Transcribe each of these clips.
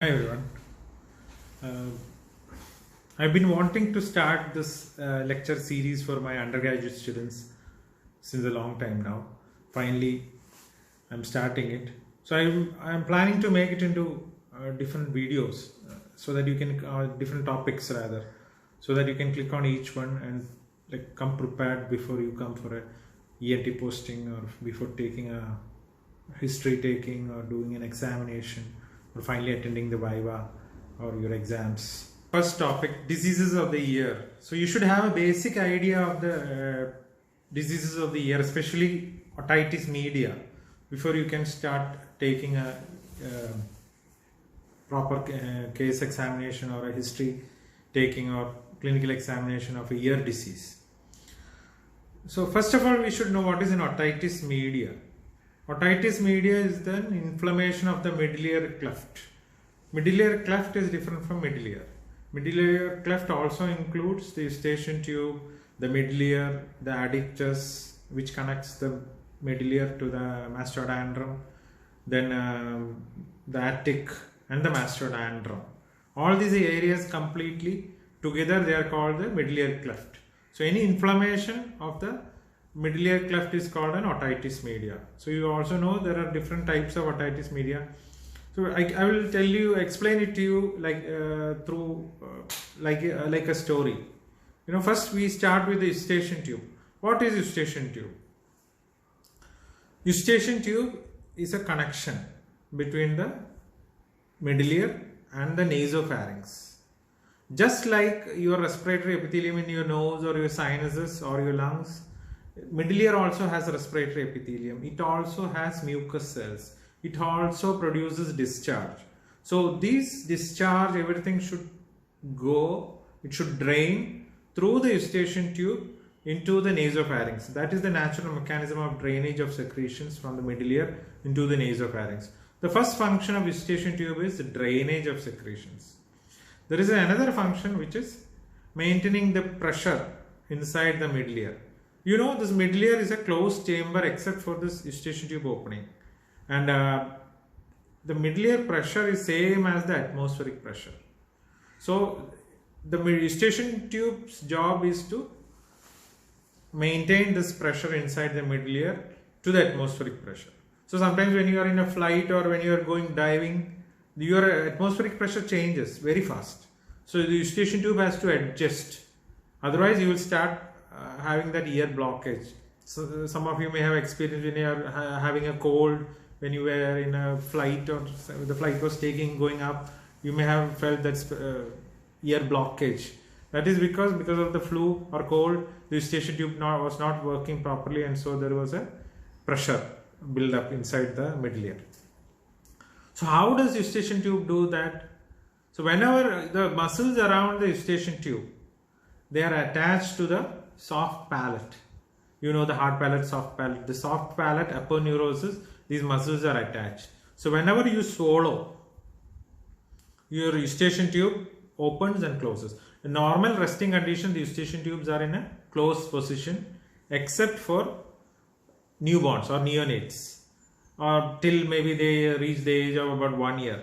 Hi everyone. Uh, I've been wanting to start this lecture series for my undergraduate students since a long time now. Finally, I'm starting it. So I'm planning to make it into different videos so that you can different topics rather, so that you can click on each one and like come prepared before you come for a ENT posting or before taking a history taking or doing an examination or finally attending the viva or your exams. First topic, diseases of the year. So you should have a basic idea of the diseases of the year, especially otitis media, before you can start taking a proper case examination or a history taking or clinical examination of a ear disease. So first of all, we should know what is an otitis media. Otitis media is the inflammation of the medullary cleft. Medullary cleft is different from middle ear. Middle ear cleft also includes the eustachian tube, the middle ear, the adductus, which connects the middle ear to the mastodandrum, then the attic and the mastodandrum. All these areas completely together they are called the middle ear cleft. So any inflammation of the middle ear cleft is called an otitis media. So you also know there are different types of otitis media. So I will tell you, explain it to you like through like a story. First we start with the eustachian tube. What is eustachian tube? Eustachian tube is a connection between the middle ear and the nasopharynx. Just like your respiratory epithelium in your nose or your sinuses or your lungs, middle ear also has respiratory epithelium. It also has mucus cells. It also produces discharge. So these discharge, everything should go, it should drain through the eustachian tube into the nasopharynx. That is the natural mechanism of drainage of secretions from the middle ear into the nasopharynx. The first function of eustachian tube is the drainage of secretions. There is another function which is maintaining the pressure inside the middle ear. This middle ear is a closed chamber except for this eustachian tube opening, and the middle ear pressure is same as the atmospheric pressure. So the eustachian tube's job is to maintain this pressure inside the middle ear to the atmospheric pressure. So sometimes when you are in a flight or when you are going diving, your atmospheric pressure changes very fast. So the eustachian tube has to adjust. Otherwise you will start having that ear blockage. So some of you may have experienced when you are having a cold, when you were in a flight or the flight was going up, you may have felt that ear blockage. That is because of the flu or cold, the eustachian tube was not working properly, and so there was a pressure build up inside the middle ear. So how does eustachian tube do that? So whenever the muscles around the eustachian tube, they are attached to the soft palate. The hard palate, soft palate. The soft palate, aponeurosis, these muscles are attached. So whenever you swallow, your eustachian tube opens and closes. In normal resting condition, the eustachian tubes are in a closed position except for newborns or neonates, or till maybe they reach the age of about 1 year.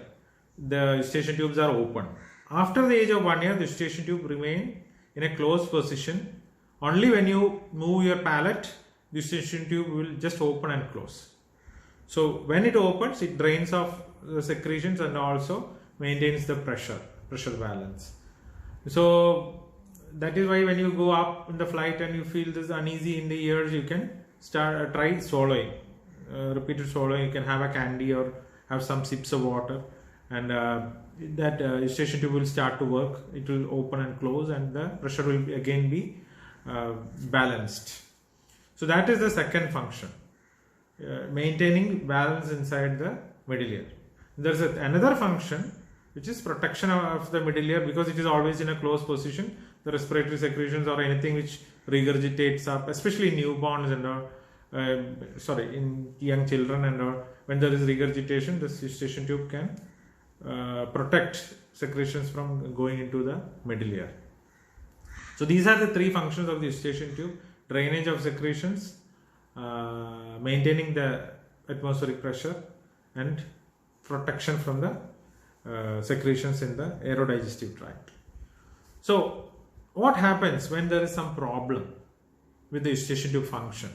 The eustachian tubes are open. After the age of 1 year, the eustachian tube remain in a closed position. Only when you move your palate, the eustachian tube will just open and close. So when it opens, it drains off the secretions and also maintains the pressure balance. So that is why when you go up in the flight and you feel this uneasy in the ears, you can try swallowing, repeated swallowing. You can have a candy or have some sips of water, and that eustachian tube will start to work. It will open and close, and the pressure will again be balanced. So that is the second function, maintaining balance inside the middle ear. There is another function which is protection of the middle ear, because it is always in a closed position. The respiratory secretions or anything which regurgitates up, especially in newborns and in young children and when there is regurgitation, this eustachian tube can protect secretions from going into the middle ear. So these are the three functions of the eustachian tube: drainage of secretions, maintaining the atmospheric pressure, and protection from the secretions in the aerodigestive tract. So what happens when there is some problem with the eustachian tube function?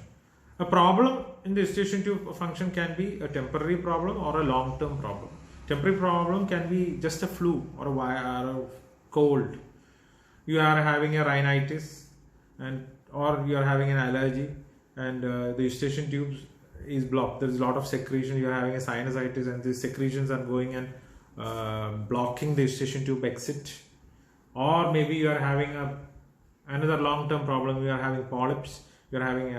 A problem in the eustachian tube function can be a temporary problem or a long-term problem. Temporary problem can be just a flu or a cold. You are having a rhinitis or you are having an allergy, and the eustachian tube is blocked. There is a lot of secretion. You are having a sinusitis and the secretions are going and blocking the eustachian tube exit. Or maybe you are having another long-term problem. You are having polyps. You are having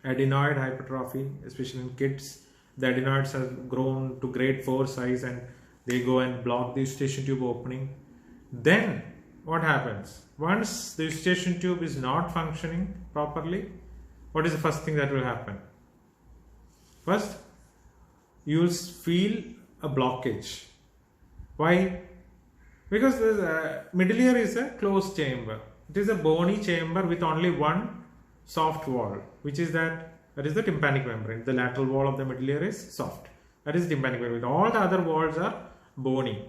adenoid hypertrophy, especially in kids. The adenoids have grown to grade 4 size and they go and block the eustachian tube opening. Then what happens? Once the eustachian tube is not functioning properly, what is the first thing that will happen? First, you will feel a blockage. Why? Because the middle ear is a closed chamber. It is a bony chamber with only one soft wall, which is that is the tympanic membrane. The lateral wall of the middle ear is soft. That is tympanic membrane. All the other walls are bony.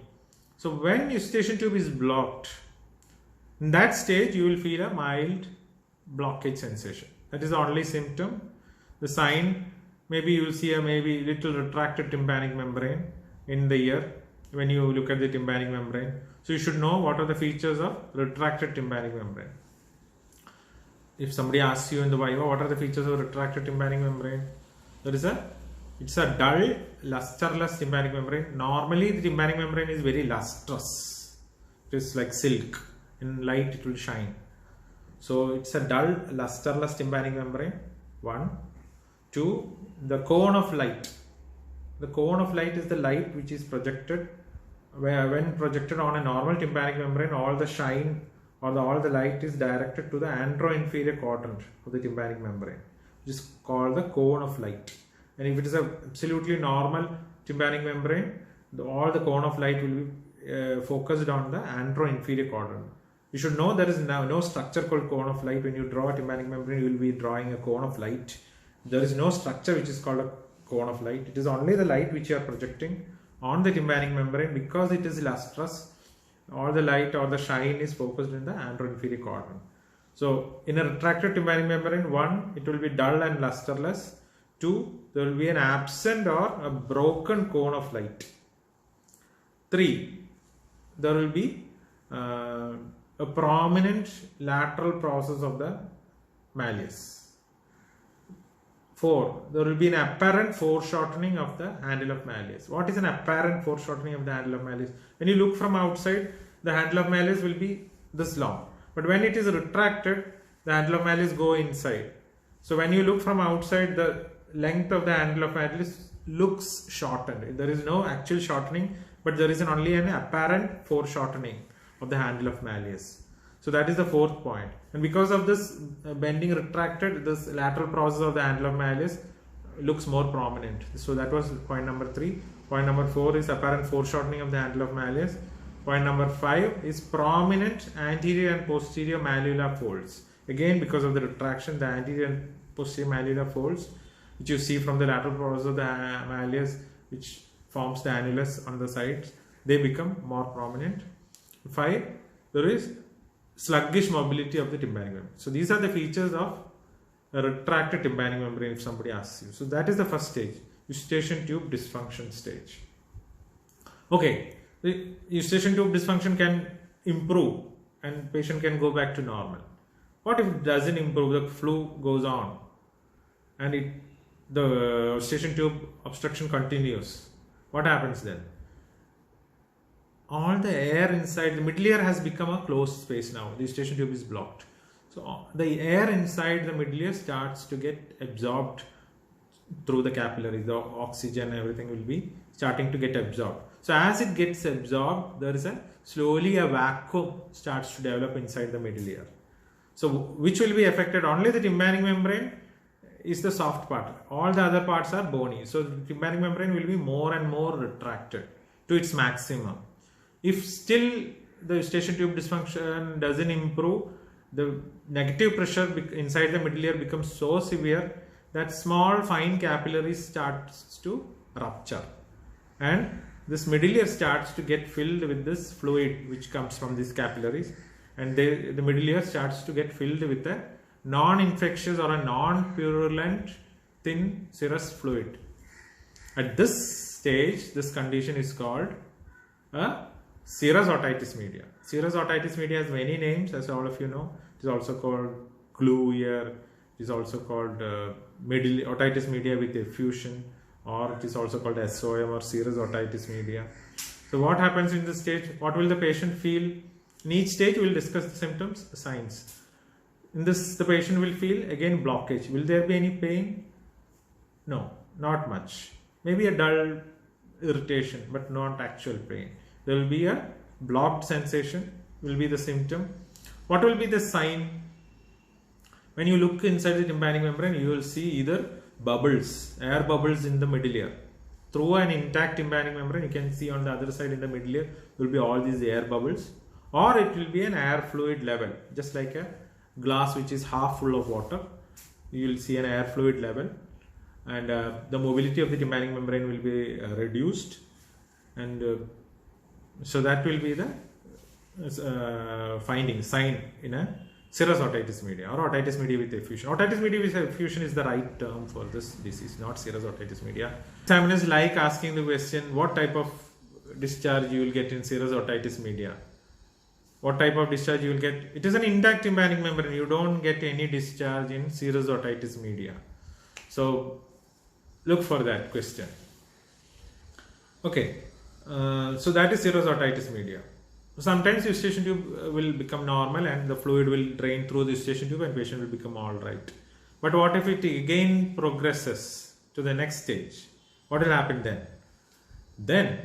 So when eustachian tube is blocked, in that stage you will feel a mild blockage sensation. That is the only symptom. The sign, maybe you will see a maybe little retracted tympanic membrane in the ear when you look at the tympanic membrane. So you should know what are the features of retracted tympanic membrane. If somebody asks you in the Viva, what are the features of retracted tympanic membrane? It's a dull, lusterless tympanic membrane. Normally the tympanic membrane is very lustrous. It is like silk. In light it will shine. So it's a dull, lusterless tympanic membrane. 1. 2. The cone of light. The cone of light is the light which is projected. When projected on a normal tympanic membrane, all the shine or all the light is directed to the anteroinferior quadrant of the tympanic membrane, which is called the cone of light. And if it is a absolutely normal tympanic membrane, all the cone of light will be focused on the anteroinferior quadrant. You should know there is no structure called cone of light. When you draw a tympanic membrane, you will be drawing a cone of light. There is no structure which is called a cone of light. It is only the light which you are projecting on the tympanic membrane. Because it is lustrous, all the light or the shine is focused in the anteroinferior quadrant. So in a retracted tympanic membrane, 1, it will be dull and lusterless. 2, there will be an absent or a broken cone of light. 3, there will be a prominent lateral process of the malleus. 4, there will be an apparent foreshortening of the handle of malleus. What is an apparent foreshortening of the handle of malleus? When you look from outside, the handle of malleus will be this long. But when it is retracted, the handle of malleus go inside. So when you look from outside, the length of the handle of malleus looks shortened. There is no actual shortening, but there is only an apparent foreshortening of the handle of malleus. So that is the 4th point. And because of this bending retracted, this lateral process of the handle of malleus looks more prominent. So that was point number 3. Point number 4 is apparent foreshortening of the handle of malleus. Point number 5 is prominent anterior and posterior malleolar folds. Again, because of the retraction, the anterior and posterior malleolar folds, which you see from the lateral process of the malleus, which forms the annulus on the sides, they become more prominent. 5, there is sluggish mobility of the tympanic membrane. So these are the features of a retracted tympanic membrane if somebody asks you. So that is the first stage, eustachian tube dysfunction stage. Okay, the eustachian tube dysfunction can improve and patient can go back to normal. What if it doesn't improve, the flu goes on and the eustachian tube obstruction continues? What happens then? All the air inside the middle ear has become a closed space now. The eustachian tube is blocked. So the air inside the middle ear starts to get absorbed through the capillaries. The oxygen, everything will be starting to get absorbed. So as it gets absorbed, there is slowly a vacuum starts to develop inside the middle ear. So which will be affected? Only the tympanic membrane is the soft part. All the other parts are bony. So the tympanic membrane will be more and more retracted to its maximum. If still the eustachian tube dysfunction doesn't improve, the negative pressure inside the middle ear becomes so severe that small fine capillaries starts to rupture and this middle ear starts to get filled with this fluid which comes from these capillaries, and the middle ear starts to get filled with a non-infectious or a non-purulent thin serous fluid. At this stage, this condition is called a serous otitis media. Serous otitis media has many names, as all of you know. It is also called glue ear. It is also called otitis media with effusion, or it is also called SOM or serous otitis media. So what happens in this stage? What will the patient feel? In each stage we will discuss the symptoms, the signs. In this, the patient will feel again blockage. Will there be any pain? No, not much. Maybe a dull irritation, but not actual pain. There will be a blocked sensation, will be the symptom. What will be the sign? When you look inside the tympanic membrane, you will see either bubbles, air bubbles in the middle ear. Through an intact tympanic membrane, you can see on the other side in the middle ear will be all these air bubbles, or it will be an air fluid level, just like a glass which is half full of water. You will see an air fluid level, and the mobility of the tympanic membrane will be reduced, and so that will be the sign in a serous otitis media or otitis media with effusion. Otitis media with effusion is the right term for this disease, not serous otitis media. Examiners like asking the question, what type of discharge you will get in serous otitis media? What type of discharge you will get? It is an intact tympanic membrane. You don't get any discharge in serous otitis media. So look for that question. Okay, so that is serous otitis media. Sometimes the eustachian tube will become normal and the fluid will drain through the eustachian tube and patient will become alright. But what if it again progresses to the next stage? What will happen then? Then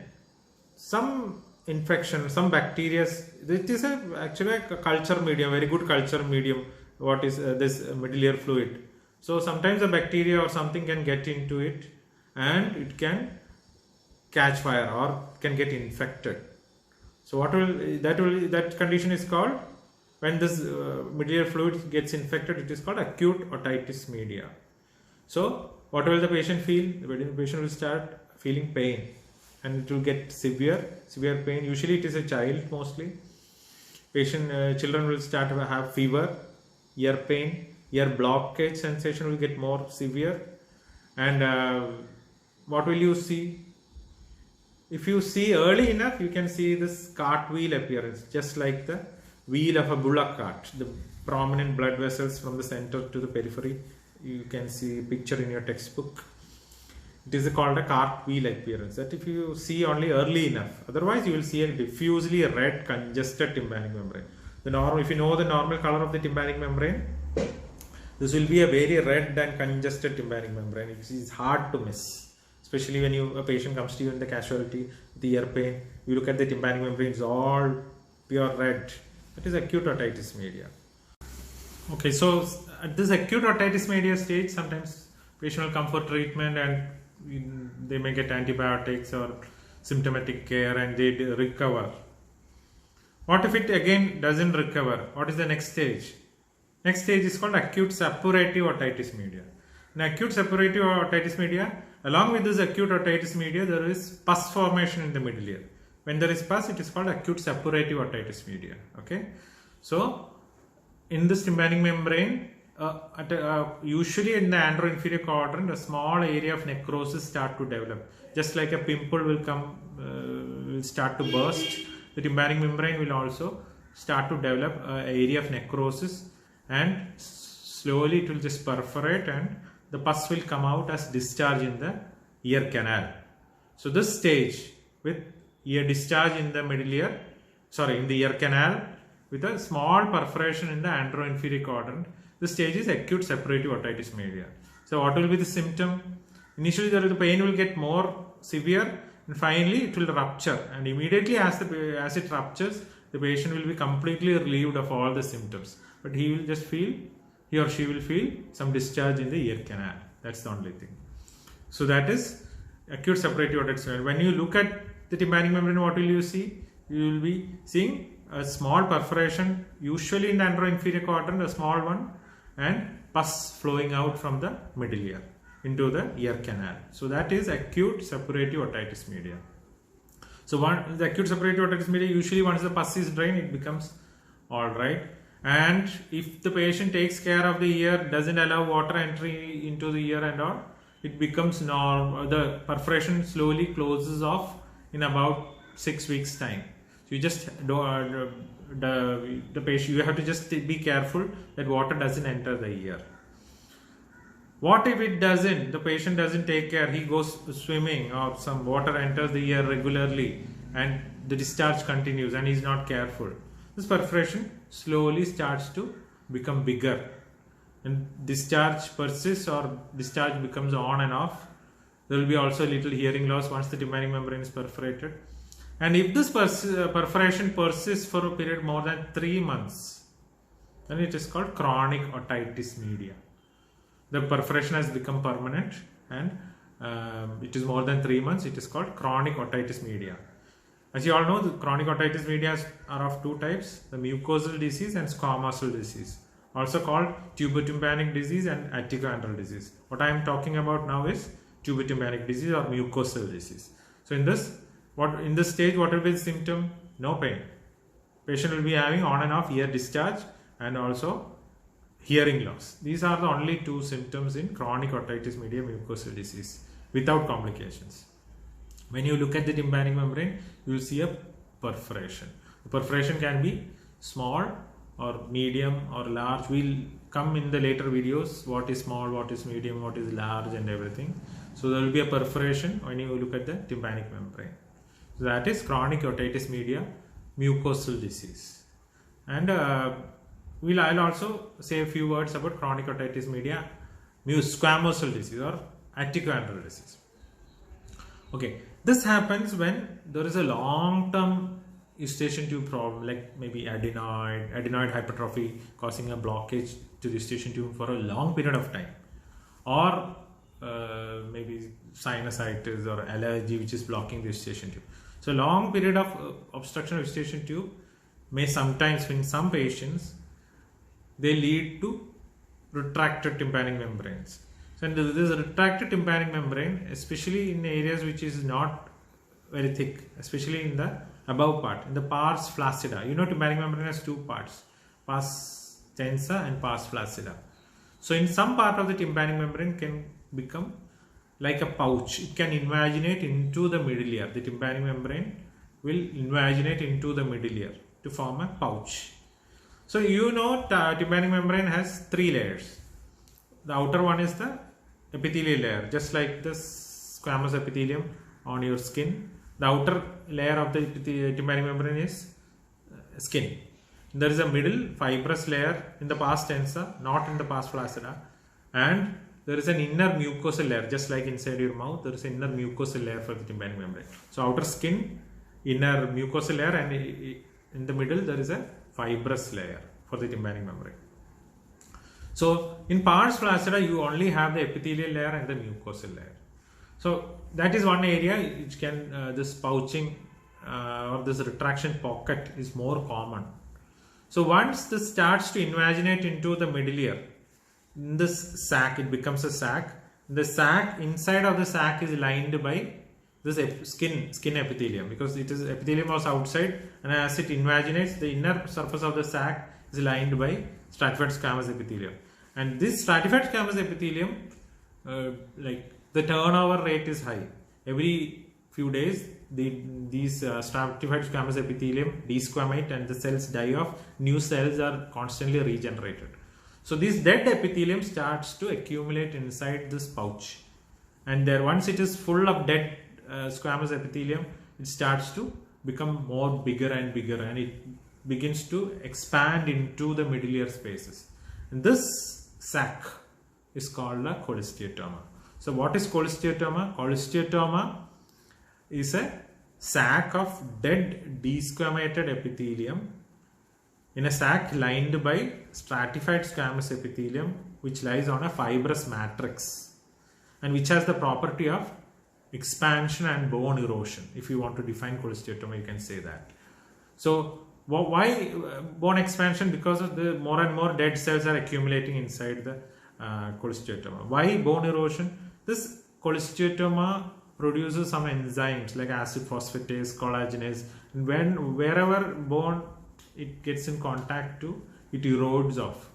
some infection, some bacteria, it is actually a culture medium, very good culture medium, what is this middle ear fluid. So sometimes a bacteria or something can get into it and it can catch fire or can get infected. So that condition is called, when this middle ear fluid gets infected, it is called acute otitis media. So what will the patient feel? The patient will start feeling pain and it will get severe pain. Usually it is a child mostly. Children will start to have fever, ear pain, ear blockage sensation will get more severe. And what will you see? If you see early enough, you can see this cartwheel appearance, just like the wheel of a bullock cart. The prominent blood vessels from the center to the periphery. You can see a picture in your textbook. It is called a cartwheel appearance. That if you see only early enough, otherwise you will see a diffusely red congested tympanic membrane. If you know the normal color of the tympanic membrane, this will be a very red and congested tympanic membrane. It is hard to miss. Especially when a patient comes to you in the casualty, the ear pain, you look at the tympanic membrane, it's all pure red. That is acute otitis media. Okay, so at this acute otitis media stage, sometimes patient will come for treatment and they may get antibiotics or symptomatic care and they recover. What if it again doesn't recover? What is the next stage? Next stage is called acute suppurative otitis media. In acute suppurative otitis media, along with this acute otitis media, there is pus formation in the middle ear. When there is pus, it is called acute suppurative otitis media. Okay, so in this tympanic membrane, usually in the anteroinferior quadrant, a small area of necrosis start to develop. Just like a pimple will start to burst, the tympanic membrane will also start to develop an area of necrosis, and slowly it will just perforate and the pus will come out as discharge in the ear canal. So this stage with ear discharge in the in the ear canal with a small perforation in the anteroinferior quadrant, this stage is acute suppurative otitis media. So what will be the symptom? Initially the pain will get more severe and finally it will rupture, and immediately as it ruptures, the patient will be completely relieved of all the symptoms, but he or she will feel some discharge in the ear canal. That's the only thing. So that is acute suppurative otitis media. When you look at the tympanic membrane, what will you see? You will be seeing a small perforation, usually in the anteroinferior quadrant, a small one, and pus flowing out from the middle ear into the ear canal. So that is acute suppurative otitis media. So the acute separatory otitis media, usually once the pus is drained, it becomes all right. And if the patient takes care of the ear, doesn't allow water entry into the ear and all, it becomes normal. The perforation slowly closes off in about 6 weeks time. So you just the patient, you have to just be careful that water doesn't enter the ear. What if it doesn't? The patient doesn't take care. He goes swimming or some water enters the ear regularly and the discharge continues and he's not careful. This perforation slowly starts to become bigger and discharge persists or discharge becomes on and off. There will be also a little hearing loss once the tympanic membrane is perforated. And if this perforation persists for a period more than 3 months, then it is called chronic otitis media. The perforation has become permanent and it is more than 3 months. It is called chronic otitis media. As you all know, the chronic otitis media are of two types, the mucosal disease and squamosal disease, also called tubotympanic disease and atticoandral disease. What I am talking about now is tubotympanic disease or mucosal disease. So in this stage, what will be the symptom? No pain. Patient will be having on and off ear discharge and also hearing loss. These are the only two symptoms in chronic otitis media mucosal disease without complications. When you look at the tympanic membrane, you will see a perforation. The perforation can be small or medium or large. We'll come in the later videos what is small, what is medium, what is large and everything. So there will be a perforation when you look at the tympanic membrane. So that is chronic otitis media mucosal disease. And I'll also say a few words about chronic otitis media squamosal disease or atticoandral disease. Okay, this happens when there is a long-term eustachian tube problem, like maybe adenoid hypertrophy causing a blockage to the eustachian tube for a long period of time, or maybe sinusitis or allergy which is blocking the eustachian tube. So long period of obstruction of eustachian tube may sometimes, in some patients, they lead to retracted tympanic membranes. So this retracted tympanic membrane, especially in areas which is not very thick, especially in the above part, in the pars flaccida. You know, tympanic membrane has two parts, pars tensa and pars flaccida. So in some part of the tympanic membrane can become like a pouch. It can invaginate into the middle ear. The tympanic membrane will invaginate into the middle ear to form a pouch. So you know, tympanic membrane has 3 layers. The outer one is the epithelial layer, just like the squamous epithelium on your skin. The outer layer of the tympanic membrane is skin. There is a middle fibrous layer in the pars tensa, not in the pars flaccida, and there is an inner mucosal layer, just like inside your mouth. There is an inner mucosal layer for the tympanic membrane. So outer skin, inner mucosal layer, and in the middle there is a fibrous layer for the tympanic membrane. So in pars flaccida, you only have the epithelial layer and the mucosal layer. So that is one area which can this pouching or this retraction pocket is more common. So once this starts to invaginate into the middle ear, in this sac, it becomes a sac. The sac, inside of the sac is lined by this skin epithelium, because it is epithelium was outside, and as it invaginates, the inner surface of the sac is lined by stratified squamous epithelium. And this stratified squamous epithelium, like the turnover rate is high. Every few days, these stratified squamous epithelium desquamate and the cells die off. New cells are constantly regenerated. So this dead epithelium starts to accumulate inside this pouch, and there, once it is full of dead squamous epithelium, it starts to become more bigger and bigger, and it begins to expand into the middle ear spaces. And this sac is called a cholesteatoma. So what is cholesteatoma? Cholesteatoma is a sac of dead desquamated epithelium in a sac lined by stratified squamous epithelium, which lies on a fibrous matrix and which has the property of expansion and bone erosion. If you want to define cholesteatoma, you can say that. So why bone expansion? Because of the more and more dead cells are accumulating inside the cholesteatoma. Why bone erosion? This cholesteatoma produces some enzymes like acid phosphatase, collagenase, and wherever bone it gets in contact to, it erodes off.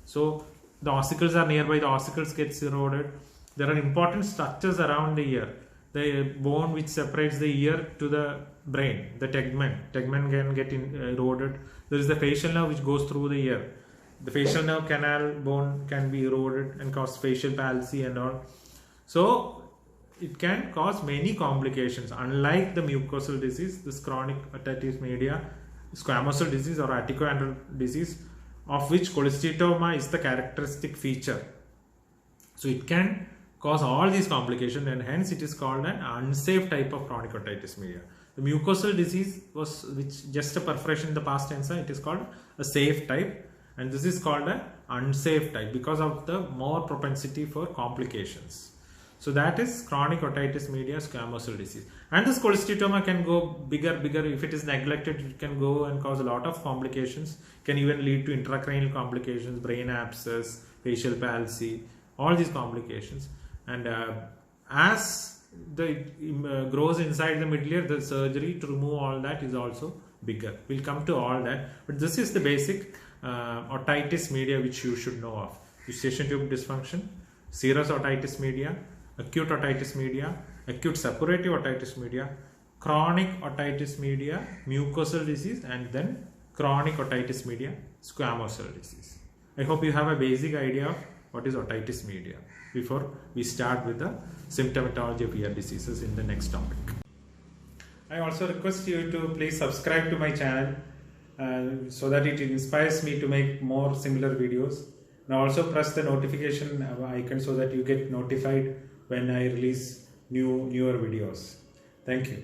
So the ossicles are nearby, the ossicles gets eroded. There are important structures around the ear. The bone which separates the ear to the brain, the tegmen can get eroded. There is the facial nerve which goes through the ear. The facial nerve canal bone can be eroded and cause facial palsy and all. So it can cause many complications. Unlike the mucosal disease, this chronic otitis media, squamosal disease or aticoandral disease, of which cholesteatoma is the characteristic feature. So it can cause all these complications, and hence it is called an unsafe type of chronic otitis media. The mucosal disease was just a perforation in the past tense, it is called a safe type, and this is called an unsafe type because of the more propensity for complications. So that is chronic otitis media squamosal disease. And this cholesteatoma can go bigger. If it is neglected, it can go and cause a lot of complications. Can even lead to intracranial complications, brain abscess, facial palsy, all these complications. And as the grows inside the middle ear, the surgery to remove all that is also bigger. We'll come to all that, but this is the basic otitis media which you should know of: eustachian tube dysfunction, serous otitis media, acute otitis media, acute suppurative otitis media, chronic otitis media, mucosal disease, and then chronic otitis media, squamosal disease. I hope you have a basic idea of what is otitis media before we start with the symptomatology of ear diseases in the next topic. I also request you to please subscribe to my channel so that it inspires me to make more similar videos, and also press the notification icon so that you get notified when I release newer videos. Thank you.